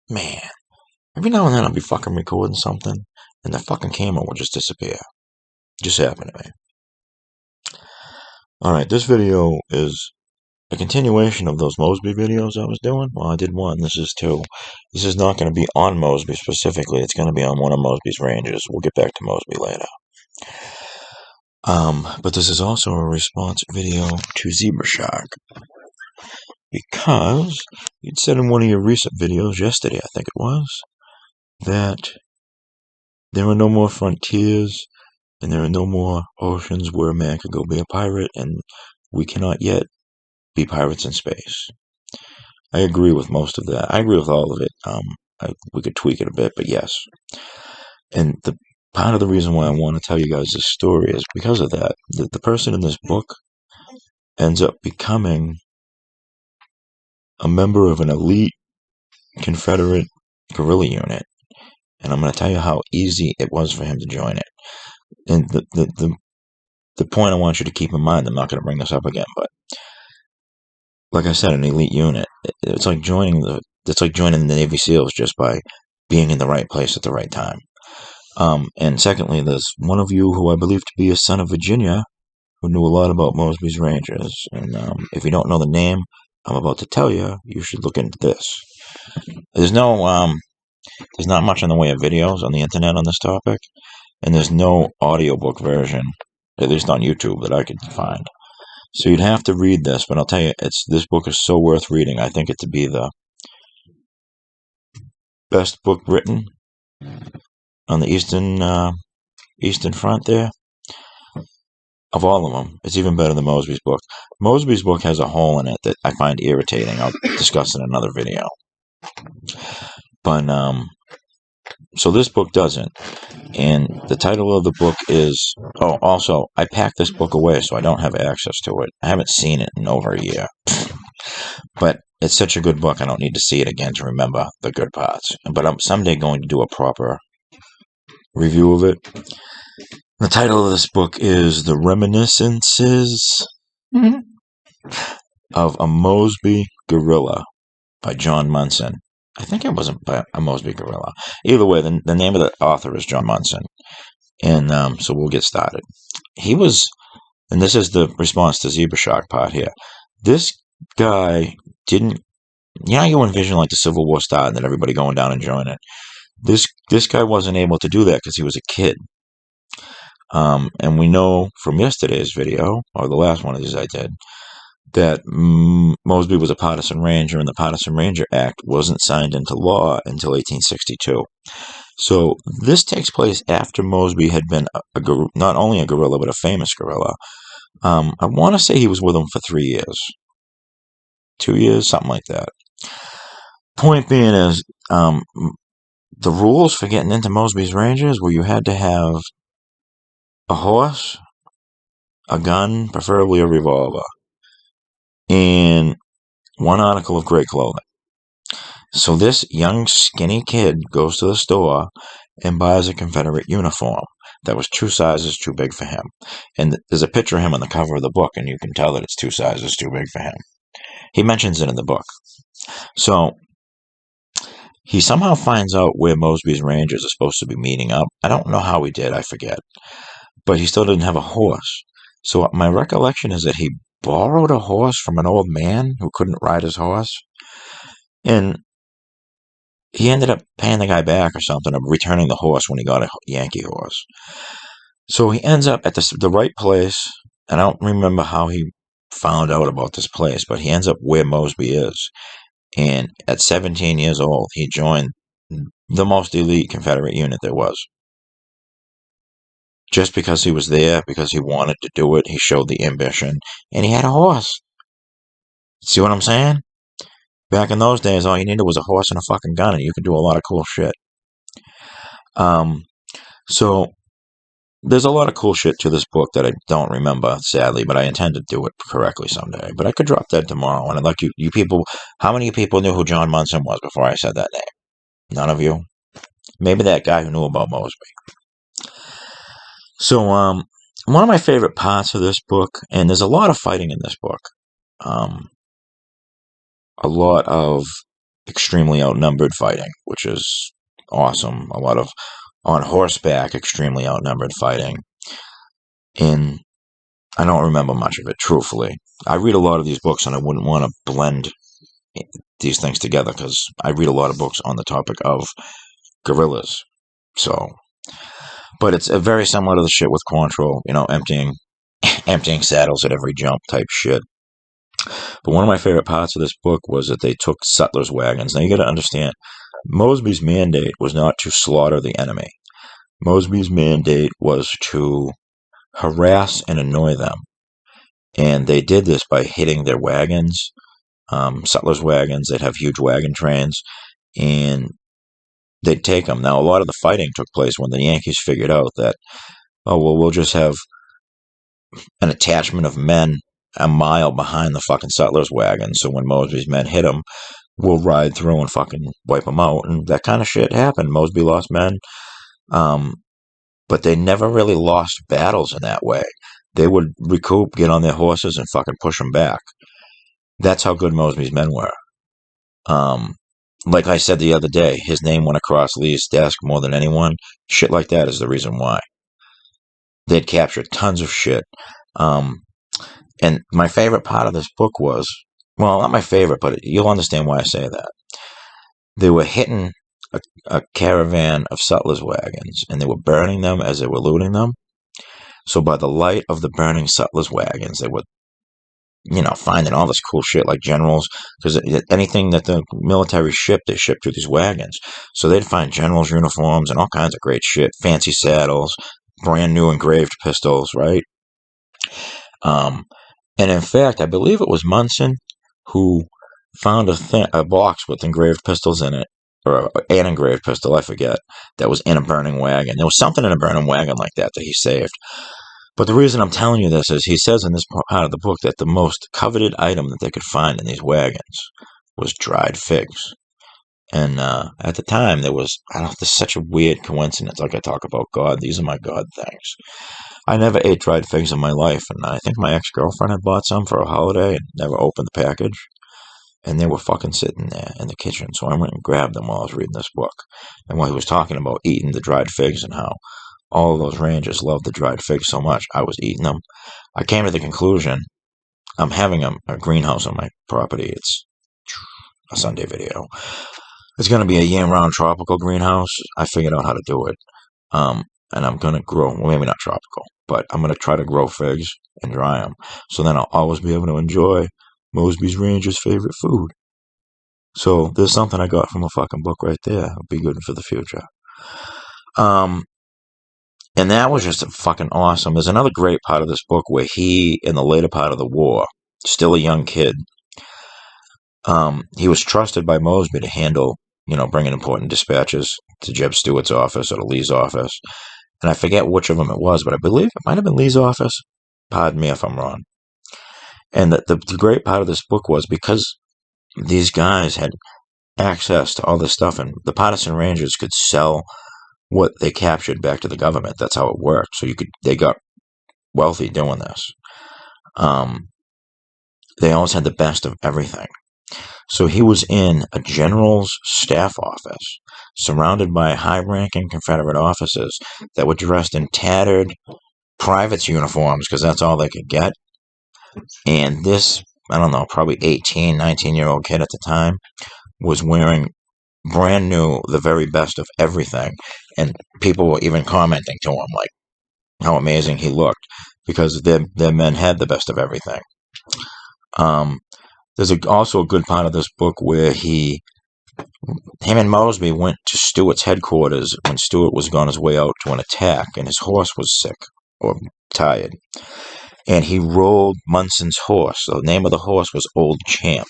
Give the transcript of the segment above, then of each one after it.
Man, every now and then I'll be fucking recording something, and the fucking camera will just disappear. Just happened to me. Alright, this video is a continuation of those Mosby videos I was doing. Well, I did one. This is two. This is not going to be on Mosby specifically. It's going to be on one of Mosby's ranges. We'll get back to Mosby later. But this is also a response video to Zebra Shark. Because you'd said in one of your recent videos, yesterday I think it was, that there are no more frontiers and there are no more oceans where a man could go be a pirate, and we cannot yet be pirates in space. I agree with most of that. I agree with all of it. We could tweak it a bit, but yes. And the part of the reason why I want to tell you guys this story is because of that. The person in this book ends up becoming a member of an elite Confederate guerrilla unit. And I'm going to tell you how easy it was for him to join it. And the point I want you to keep in mind, I'm not going to bring this up again, but like I said, an elite unit. It's like joining the Navy SEALs just by being in the right place at the right time. And secondly, there's one of you who I believe to be a son of Virginia who knew a lot about Mosby's Rangers. And if you don't know the name I'm about to tell you, you should look into this. There's not much in the way of videos on the internet on this topic, and there's no audiobook version, at least on YouTube, that I could find. So you'd have to read this, but I'll tell you, this book is so worth reading. I think it to be the best book written on the Eastern Front there. Of all of them, it's even better than Mosby's book. Mosby's book has a hole in it that I find irritating. I'll discuss in another video. But, so this book doesn't. And the title of the book is... Oh, also, I packed this book away, so I don't have access to it. I haven't seen it in over a year. But it's such a good book, I don't need to see it again to remember the good parts. But I'm someday going to do a proper review of it. The title of this book is The Reminiscences of a Mosby Guerrilla by John Munson. I think it wasn't by a Mosby Guerrilla. Either way, the name of the author is John Munson. And so we'll get started. He was, and this is the response to Zebra Shark part here. This guy didn't, you envision like the Civil War starting and then everybody going down and joining it. This guy wasn't able to do that because he was a kid. And we know from yesterday's video, or the last one of these I did, that Mosby was a partisan ranger, and the Partisan Ranger Act wasn't signed into law until 1862. So this takes place after Mosby had been not only a guerrilla, but a famous guerrilla. I want to say he was with them for 3 years. 2 years, something like that. Point being is, the rules for getting into Mosby's Rangers were you had to have a horse, a gun, preferably a revolver, and one article of great clothing. So this young skinny kid goes to the store and buys a Confederate uniform that was 2 sizes too big for him. And there's a picture of him on the cover of the book, and you can tell that it's 2 sizes too big for him. He mentions it in the book. So he somehow finds out where Mosby's Rangers are supposed to be meeting up. I don't know how he did, I forget. But he still didn't have a horse. So my recollection is that he borrowed a horse from an old man who couldn't ride his horse. And he ended up paying the guy back or something, or returning the horse when he got a Yankee horse. So he ends up at the right place. And I don't remember how he found out about this place, but he ends up where Mosby is. And at 17 years old, he joined the most elite Confederate unit there was. Just because he was there, because he wanted to do it, he showed the ambition, and he had a horse. See what I'm saying? Back in those days, all you needed was a horse and a fucking gun, and you could do a lot of cool shit. So there's a lot of cool shit to this book that I don't remember, sadly, but I intend to do it correctly someday. But I could drop that tomorrow, and I'd like you people, how many people knew who John Munson was before I said that name? None of you? Maybe that guy who knew about Mosby. So, one of my favorite parts of this book, and there's a lot of fighting in this book, a lot of extremely outnumbered fighting, which is awesome. A lot of on horseback, extremely outnumbered fighting. In I don't remember much of it, truthfully. I read a lot of these books, and I wouldn't want to blend these things together because I read a lot of books on the topic of guerrillas. So, but it's a very similar to the shit with Quantrill, emptying saddles at every jump type shit. But one of my favorite parts of this book was that they took settlers' wagons. Now you got to understand, Mosby's mandate was not to slaughter the enemy. Mosby's mandate was to harass and annoy them. And they did this by hitting their wagons, settlers' wagons. They'd have huge wagon trains, and they'd take them. Now, a lot of the fighting took place when the Yankees figured out that, oh, well, we'll just have an attachment of men a mile behind the fucking settlers' wagon. So when Mosby's men hit them, we'll ride through and fucking wipe them out. And that kind of shit happened. Mosby lost men. But they never really lost battles in that way. They would recoup, get on their horses, and fucking push them back. That's how good Mosby's men were. Like I said the other day, his name went across Lee's desk more than anyone. Shit like that is the reason why. They'd captured tons of shit. And my favorite part of this book was, well, not my favorite, but you'll understand why I say that. They were hitting a caravan of settlers' wagons, and they were burning them as they were looting them. So by the light of the burning settlers' wagons, they were, finding all this cool shit like generals, because anything that the military shipped, they shipped through these wagons. So they'd find generals' uniforms and all kinds of great shit, fancy saddles, brand new engraved pistols, right? And in fact, I believe it was Munson who found a box with engraved pistols in it, or an engraved pistol, I forget, that was in a burning wagon. There was something in a burning wagon like that he saved. But the reason I'm telling you this is he says in this part of the book that the most coveted item that they could find in these wagons was dried figs. And at the time, there's such a weird coincidence. Like I talk about God, these are my God things. I never ate dried figs in my life, and I think my ex-girlfriend had bought some for a holiday and never opened the package. And they were fucking sitting there in the kitchen, so I went and grabbed them while I was reading this book. And while he was talking about eating the dried figs and how all of those rangers loved the dried figs so much, I was eating them. I came to the conclusion, I'm having a greenhouse on my property. It's a Sunday video. It's going to be a year-round tropical greenhouse. I figured out how to do it. And I'm going to grow, well, maybe not tropical, but I'm going to try to grow figs and dry them. So then I'll always be able to enjoy Mosby's Ranger's favorite food. So there's something I got from a fucking book right there. It'll be good for the future. And that was just fucking awesome. There's another great part of this book where he, in the later part of the war, still a young kid, he was trusted by Mosby to handle, bringing important dispatches to Jeb Stuart's office or to Lee's office. And I forget which of them it was, but I believe it might have been Lee's office. Pardon me if I'm wrong. And the great part of this book was because these guys had access to all this stuff, and the partisan rangers could sell what they captured back to the government. That's how it worked. So they got wealthy doing this. They always had the best of everything. So he was in a general's staff office, surrounded by high-ranking Confederate officers that were dressed in tattered privates' uniforms, because that's all they could get. And this, I don't know, probably 18, 19-year-old kid at the time was wearing brand new, the very best of everything. And people were even commenting to him, like, how amazing he looked, because their men had the best of everything. There's also a good part of this book where him and Mosby went to Stuart's headquarters when Stuart was on his way out to an attack, and his horse was sick or tired. And he rode Munson's horse. The name of the horse was Old Champ.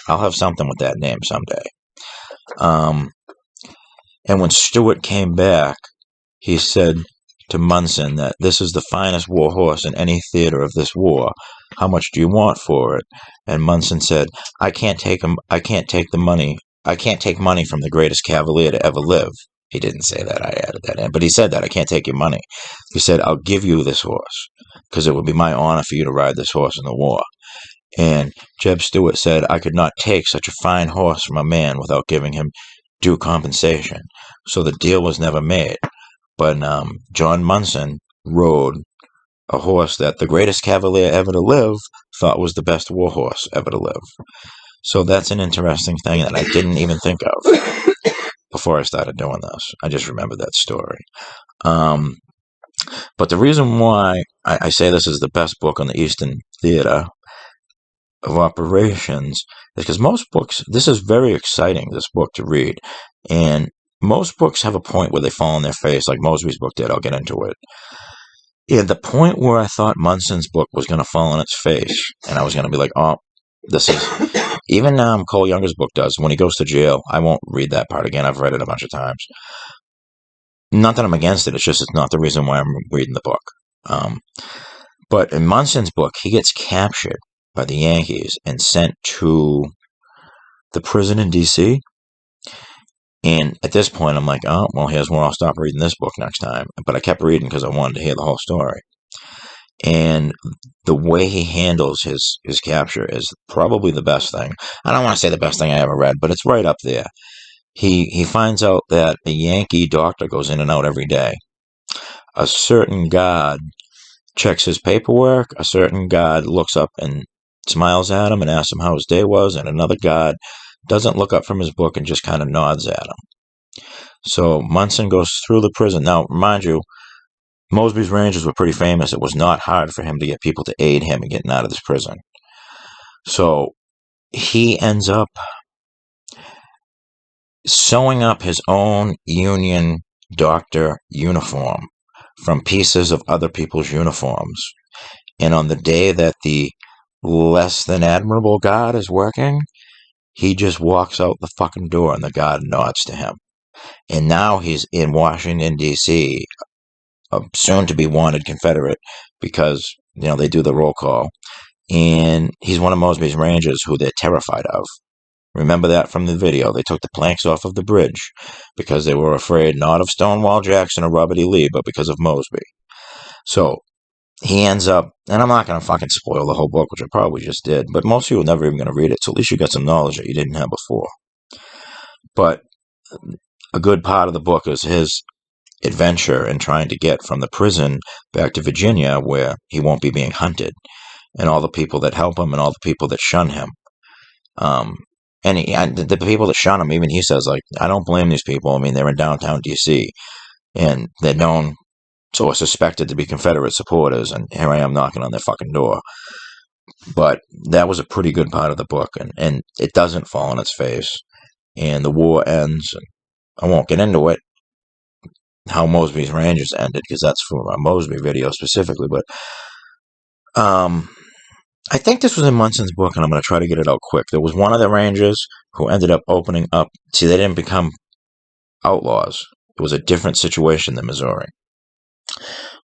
I'll have something with that name someday. And when Stuart came back, he said to Munson that this is the finest war horse in any theater of this war. How much do you want for it? And Munson said, I can't take money from the greatest cavalier to ever live. He didn't say that, I added that in, but he said that, I can't take your money. He said, I'll give you this horse, because it would be my honor for you to ride this horse in the war. And Jeb Stuart said, "I could not take such a fine horse from a man without giving him due compensation." So the deal was never made. But John Munson rode a horse that the greatest cavalier ever to live thought was the best war horse ever to live. So that's an interesting thing that I didn't even think of before I started doing this. I just remembered that story. But the reason why I say this is the best book on the Eastern Theater of Operations is because most books, this is very exciting, this book to read. And most books have a point where they fall on their face, like Mosby's book did. I'll get into it. And the point where I thought Munson's book was going to fall on its face, and I was going to be like, oh, this is... Even Cole Younger's book does. When he goes to jail, I won't read that part again. I've read it a bunch of times. Not that I'm against it. It's just it's not the reason why I'm reading the book. But in Munson's book, he gets captured by the Yankees and sent to the prison in D.C. And at this point, I'm like, oh, well, here's where I'll stop reading this book next time. But I kept reading because I wanted to hear the whole story. And the way he handles his capture is probably the best thing. I don't want to say the best thing I ever read, but it's right up there. He finds out that a Yankee doctor goes in and out every day. A certain guard checks his paperwork. A certain guard looks up and smiles at him and asks him how his day was. And another guard doesn't look up from his book and just kind of nods at him. So Munson goes through the prison. Now, mind you, Mosby's Rangers were pretty famous. It was not hard for him to get people to aid him in getting out of this prison. So he ends up sewing up his own Union doctor uniform from pieces of other people's uniforms. And on the day that the less than admirable guard is working, he just walks out the fucking door and the guard nods to him. And now he's in Washington, D.C., a soon-to-be wanted Confederate, because, they do the roll call. And he's one of Mosby's Rangers who they're terrified of. Remember that from the video. They took the planks off of the bridge because they were afraid not of Stonewall Jackson or Robert E. Lee, but because of Mosby. So he ends up, and I'm not going to fucking spoil the whole book, which I probably just did, but most of you are never even going to read it, so at least you got some knowledge that you didn't have before. But a good part of the book is his adventure in trying to get from the prison back to Virginia, where he won't be being hunted, and all the people that help him and all the people that shun him. And the people that shun him, even he says, like, I don't blame these people. I mean, they're in downtown D.C., and they're known or suspected to be Confederate supporters, and here I am knocking on their fucking door. But that was a pretty good part of the book, and it doesn't fall on its face. And the war ends, and I won't get into it, how Mosby's Rangers ended, because that's for a Mosby video specifically, but I think this was in Munson's book, and I'm going to try to get it out quick. There was one of the Rangers who ended up opening up. See, they didn't become outlaws. It was a different situation than Missouri.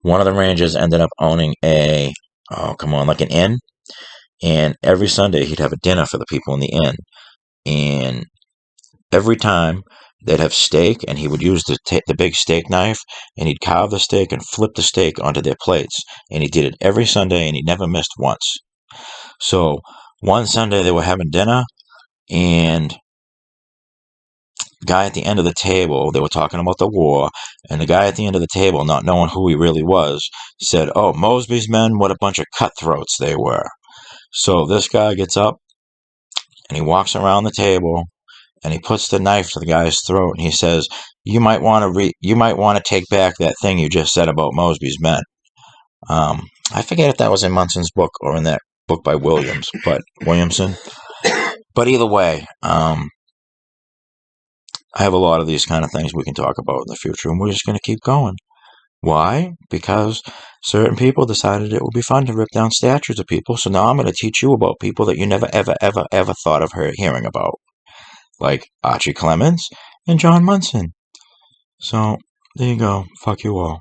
One of the Rangers ended up owning like an inn. And every Sunday he'd have a dinner for the people in the inn. And every time they'd have steak, and he would use the big steak knife, and he'd carve the steak and flip the steak onto their plates. And he did it every Sunday, and he never missed once. So one Sunday they were having dinner, and the guy at the end of the table, they were talking about the war, and the guy at the end of the table, not knowing who he really was, said, "Oh, Mosby's men, what a bunch of cutthroats they were." So this guy gets up, and he walks around the table, and he puts the knife to the guy's throat, and he says, you might want to take back that thing you just said about Mosby's men. I forget if that was in Munson's book or in that book by Williamson. But either way, I have a lot of these kind of things we can talk about in the future, and we're just going to keep going. Why? Because certain people decided it would be fun to rip down statues of people, so now I'm going to teach you about people that you never, ever, ever, ever thought of hearing about, like Archie Clements and John Munson. So, there you go. Fuck you all.